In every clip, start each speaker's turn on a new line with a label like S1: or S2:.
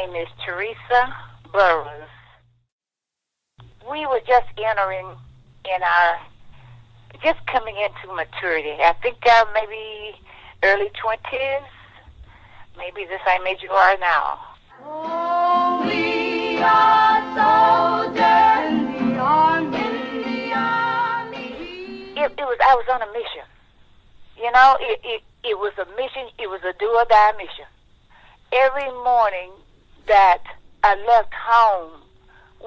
S1: name is Theresa Burroughs. We were just entering in just coming into maturity. I think maybe early 20s, maybe the same age you are now.
S2: Oh, we are soldiers in the army.
S1: I was on a mission. You know, it was a mission. It was a do or die mission. Every morning that I left home,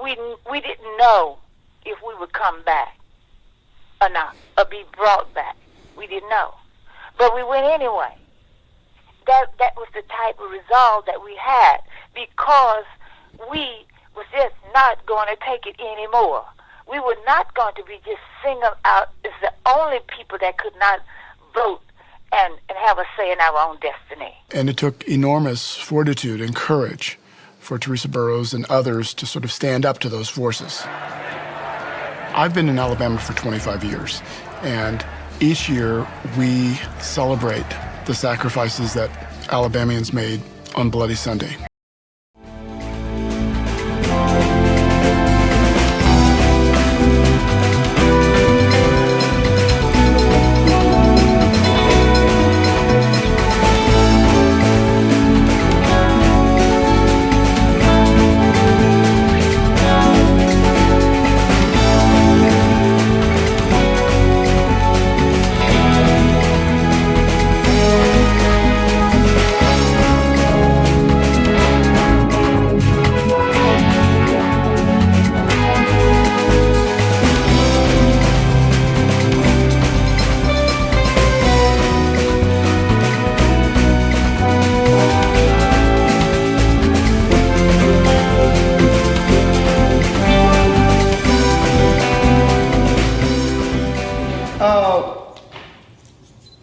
S1: we didn't know if we would come back or not, or be brought back. We didn't know, but we went anyway. That was the type of resolve that we had, because we was just not going to take it anymore. We were not going to be just singled out as the only people that could not vote and have a say in our own destiny.
S3: And it took enormous fortitude and courage for Theresa Burroughs and others to sort of stand up to those forces. I've been in Alabama for 25 years, and each year we celebrate the sacrifices that Alabamians made on Bloody Sunday.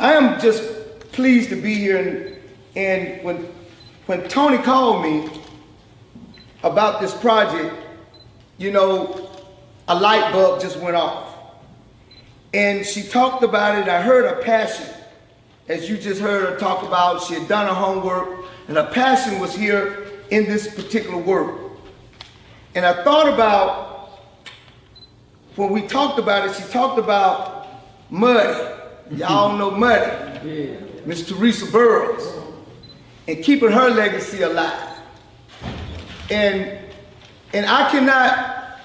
S4: I am just pleased to be here, and when Tony called me about this project, you know, a light bulb just went off. And she talked about it. I heard her passion, as you just heard her talk about. She had done her homework, and her passion was here in this particular work. And I thought about, when we talked about it, she talked about Muddy. Y'all know Muddy, Miss Theresa Burroughs, and keeping her legacy alive. And I cannot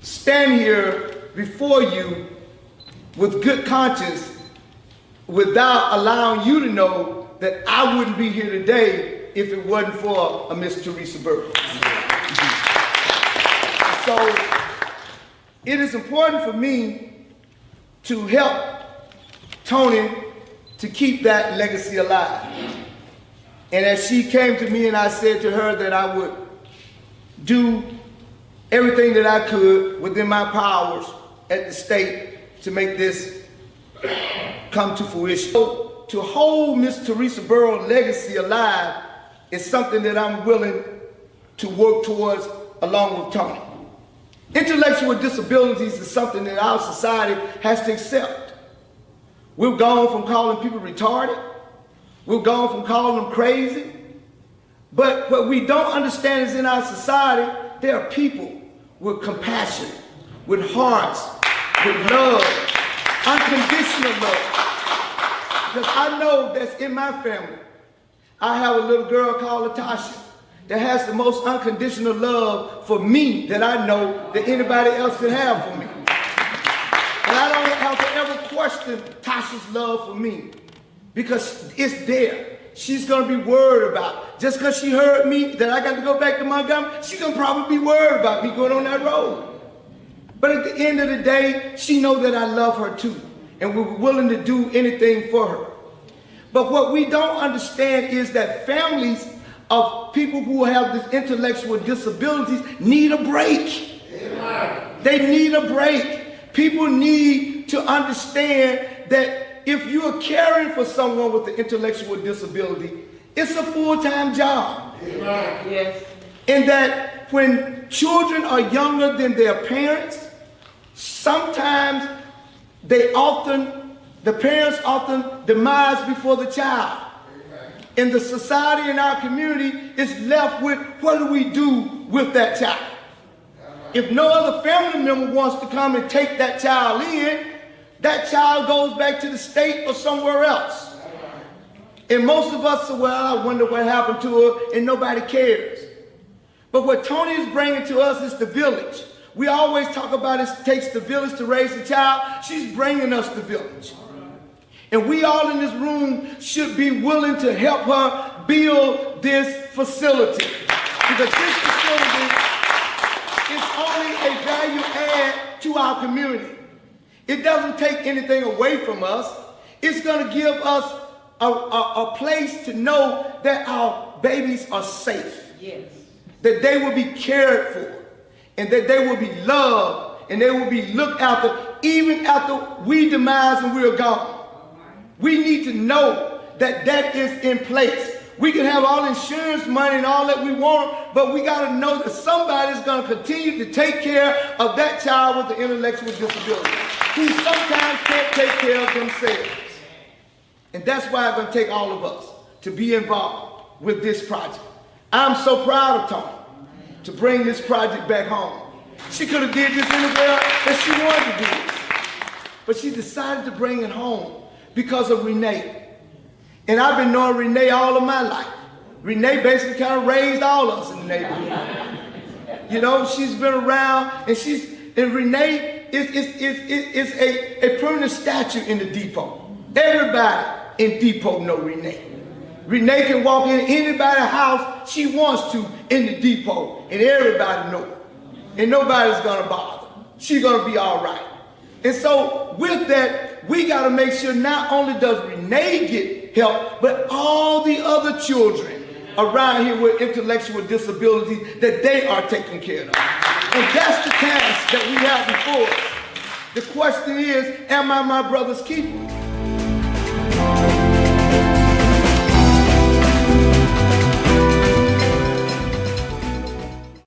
S4: stand here before you with good conscience without allowing you to know that I wouldn't be here today if it wasn't for a Miss Theresa Burroughs. So it is important for me to help Tony to keep that legacy alive. And as she came to me and I said to her that I would do everything that I could within my powers at the state to make this come to fruition. So to hold Miss Theresa Burroughs' legacy alive is something that I'm willing to work towards along with Tony. Intellectual disabilities is something that our society has to accept. We've gone from calling people retarded. We've gone from calling them crazy. But what we don't understand is in our society, there are people with compassion, with hearts, with love, unconditional love. Because I know that's in my family. I have a little girl called Latasha that has the most unconditional love for me that I know that anybody else could have for me. And I don't have to ever question Tasha's love for me, because it's there. She's gonna be worried about, just because she heard me that I got to go back to Montgomery, she's gonna probably be worried about me going on that road. But at the end of the day, she knows that I love her too, and we're willing to do anything for her. But what we don't understand is that families of people who have these intellectual disabilities need a break. They need a break. People need to understand that if you are caring for someone with an intellectual disability, it's a full-time job.
S2: Yes.
S4: And that when children are younger than their parents, sometimes the parents often demise before the child. And the society in our community is left with, what do we do with that child? If no other family member wants to come and take that child in, that child goes back to the state or somewhere else. And most of us say, well, I wonder what happened to her, and nobody cares. But what Tony is bringing to us is the village. We always talk about it takes the village to raise a child. She's bringing us the village. And we all in this room should be willing to help her build this facility. Because this facility is only a value add to our community. It doesn't take anything away from us. It's going to give us a place to know that our babies are safe.
S2: Yes.
S4: That they will be cared for. And that they will be loved. And they will be looked after even after we demise and we're gone. We need to know that that is in place. We can have all insurance money and all that we want, but we got to know that somebody's going to continue to take care of that child with the intellectual disability, who sometimes can't take care of themselves. And that's why it's going to take all of us to be involved with this project. I'm so proud of Tony to bring this project back home. She could have did this anywhere that she wanted to do this, but she decided to bring it home because of Renee. And I've been knowing Renee all of my life. Renee basically kind of raised all of us in the neighborhood. You know, she's been around, and Renee is a permanent statue in the depot. Everybody in depot know Renee. Renee can walk in anybody's house she wants to in the depot, and everybody know her. And nobody's gonna bother. She's gonna be all right. And so with that, we got to make sure not only does Renee get help, but all the other children around here with intellectual disabilities, that they are taken care of. And that's the task that we have before us. The question is, am I my brother's keeper?